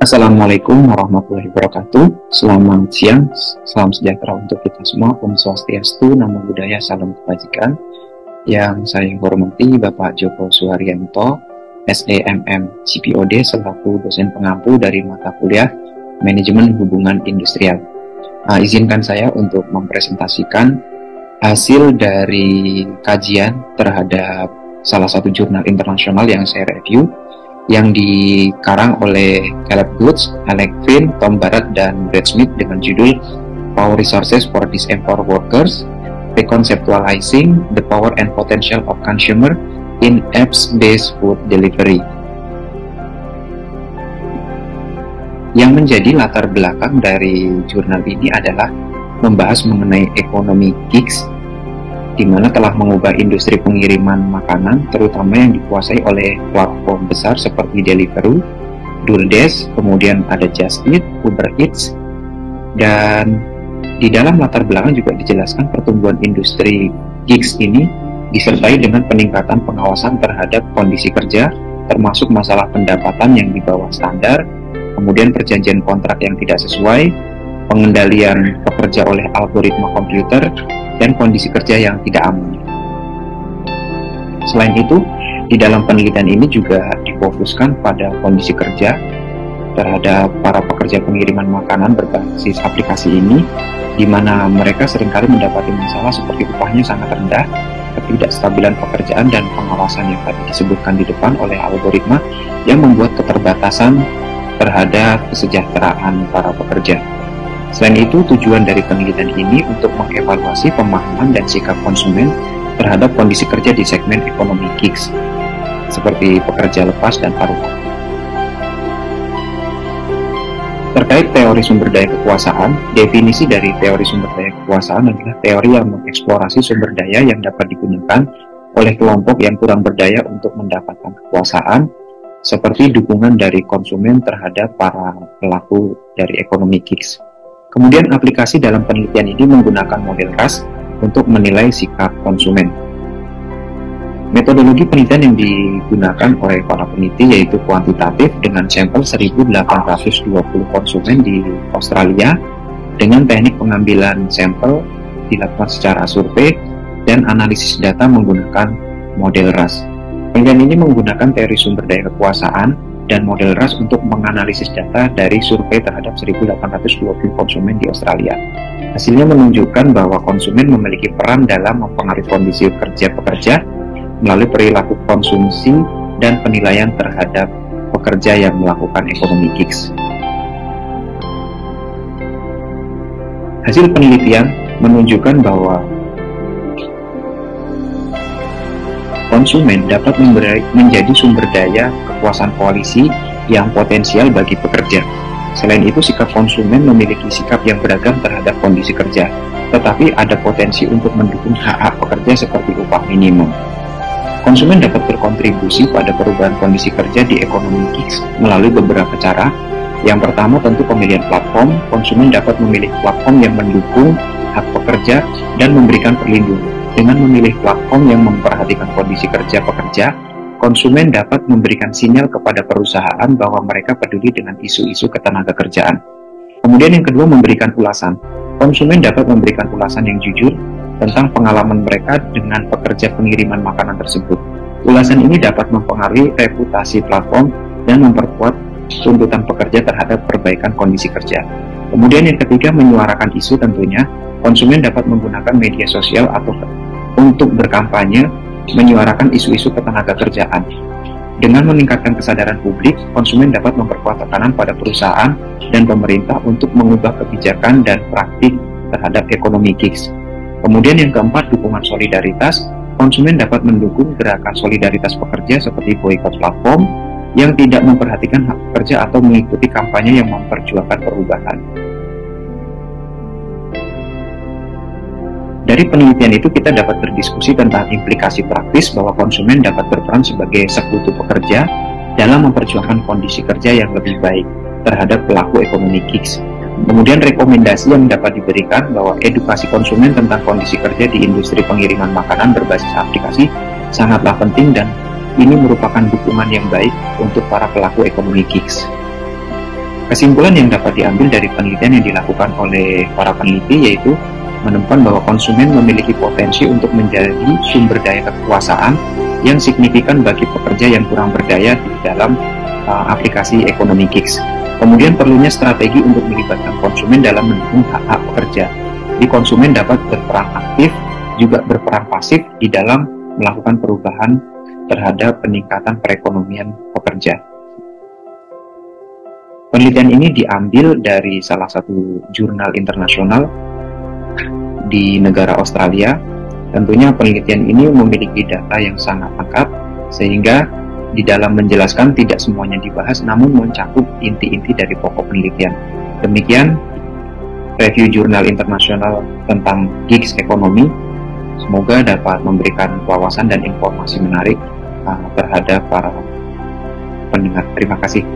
Assalamualaikum warahmatullahi wabarakatuh. Selamat siang, salam sejahtera untuk kita semua. Om Swastiastu, Namo Buddhaya, salam kebajikan. Yang saya hormati Bapak Joko Suharyanto, SEMM CPOD selaku dosen pengampu dari mata kuliah Manajemen Hubungan Industrial. Izinkan saya untuk mempresentasikan hasil dari kajian terhadap salah satu jurnal internasional yang saya review, yang dikarang oleh Caleb Goods, Alec Finn, Tom Barrett, dan Brad Smith dengan judul Power Resources for Disempowered Workers, Reconceptualizing the Power and Potential of Consumer in Apps-Based Food Delivery. Yang menjadi latar belakang dari jurnal ini adalah membahas mengenai ekonomi gigs, di mana telah mengubah industri pengiriman makanan, terutama yang dikuasai oleh platform besar seperti Deliveroo, DoorDash, kemudian ada Just Eat, Uber Eats, dan di dalam latar belakang juga dijelaskan pertumbuhan industri gigs ini disertai dengan peningkatan pengawasan terhadap kondisi kerja, termasuk masalah pendapatan yang di bawah standar, kemudian perjanjian kontrak yang tidak sesuai, pengendalian pekerja oleh algoritma komputer, dan kondisi kerja yang tidak aman. Selain itu, di dalam penelitian ini juga difokuskan pada kondisi kerja terhadap para pekerja pengiriman makanan berbasis aplikasi ini, di mana mereka seringkali mendapati masalah seperti upahnya sangat rendah, ketidakstabilan pekerjaan, dan pengawasan yang tadi disebutkan di depan oleh algoritma yang membuat keterbatasan terhadap kesejahteraan para pekerja. Selain itu, tujuan dari penelitian ini untuk mengevaluasi pemahaman dan sikap konsumen terhadap kondisi kerja di segmen ekonomi gigs, seperti pekerja lepas dan paruh waktu. Terkait teori sumber daya kekuasaan, definisi dari teori sumber daya kekuasaan adalah teori yang mengeksplorasi sumber daya yang dapat digunakan oleh kelompok yang kurang berdaya untuk mendapatkan kekuasaan, seperti dukungan dari konsumen terhadap para pelaku dari ekonomi gigs. Kemudian aplikasi dalam penelitian ini menggunakan model RAS untuk menilai sikap konsumen. Metodologi penelitian yang digunakan oleh para peneliti yaitu kuantitatif dengan sampel 1.820 konsumen di Australia dengan teknik pengambilan sampel dilakukan secara survei dan analisis data menggunakan model RAS. Penelitian ini menggunakan teori sumber daya kekuasaan dan model RAS untuk menganalisis data dari survei terhadap 1.820 konsumen di Australia. Hasilnya menunjukkan bahwa konsumen memiliki peran dalam mempengaruhi kondisi kerja pekerja melalui perilaku konsumsi dan penilaian terhadap pekerja yang melakukan ekonomi gigs. Hasil penelitian menunjukkan bahwa konsumen dapat menjadi sumber daya kekuasaan koalisi yang potensial bagi pekerja. Selain itu, sikap konsumen memiliki sikap yang beragam terhadap kondisi kerja, tetapi ada potensi untuk mendukung hak-hak pekerja seperti upah minimum. Konsumen dapat berkontribusi pada perubahan kondisi kerja di ekonomi gigs melalui beberapa cara. Yang pertama, tentu pemilihan platform. Konsumen dapat memilih platform yang mendukung hak pekerja dan memberikan perlindungan. Dengan memilih platform yang memperhatikan kondisi kerja pekerja, konsumen dapat memberikan sinyal kepada perusahaan bahwa mereka peduli dengan isu-isu ketenagakerjaan. Kemudian yang kedua, memberikan ulasan. Konsumen dapat memberikan ulasan yang jujur tentang pengalaman mereka dengan pekerja pengiriman makanan tersebut. Ulasan ini dapat mempengaruhi reputasi platform dan memperkuat tuntutan pekerja terhadap perbaikan kondisi kerja. Kemudian yang ketiga, menyuarakan isu tentunya. Konsumen dapat menggunakan media sosial atau untuk berkampanye menyuarakan isu-isu ketenagakerjaan. Dengan meningkatkan kesadaran publik, konsumen dapat memperkuat tekanan pada perusahaan dan pemerintah untuk mengubah kebijakan dan praktik terhadap ekonomi gigs. Kemudian yang keempat, dukungan solidaritas. Konsumen dapat mendukung gerakan solidaritas pekerja seperti boikot platform yang tidak memperhatikan hak pekerja atau mengikuti kampanye yang memperjuangkan perubahan. Dari penelitian itu kita dapat berdiskusi tentang implikasi praktis bahwa konsumen dapat berperan sebagai sekutu pekerja dalam memperjuangkan kondisi kerja yang lebih baik terhadap pelaku ekonomi gigs. Kemudian rekomendasi yang dapat diberikan bahwa edukasi konsumen tentang kondisi kerja di industri pengiriman makanan berbasis aplikasi sangatlah penting dan ini merupakan dukungan yang baik untuk para pelaku ekonomi gigs. Kesimpulan yang dapat diambil dari penelitian yang dilakukan oleh para peneliti yaitu menemukan bahwa konsumen memiliki potensi untuk menjadi sumber daya kekuasaan yang signifikan bagi pekerja yang kurang berdaya di dalam aplikasi ekonomi gigs. Kemudian perlunya strategi untuk melibatkan konsumen dalam mendukung hak-hak pekerja. Jadi konsumen dapat berperan aktif, juga berperan pasif di dalam melakukan perubahan terhadap peningkatan perekonomian pekerja. Penelitian ini diambil dari salah satu jurnal internasional di negara Australia. Tentunya penelitian ini memiliki data yang sangat lengkap, sehingga di dalam menjelaskan tidak semuanya dibahas, namun mencakup inti-inti dari pokok penelitian. Demikian review jurnal internasional tentang gigs ekonomi. Semoga dapat memberikan wawasan dan informasi menarik terhadap para pendengar. Terima kasih.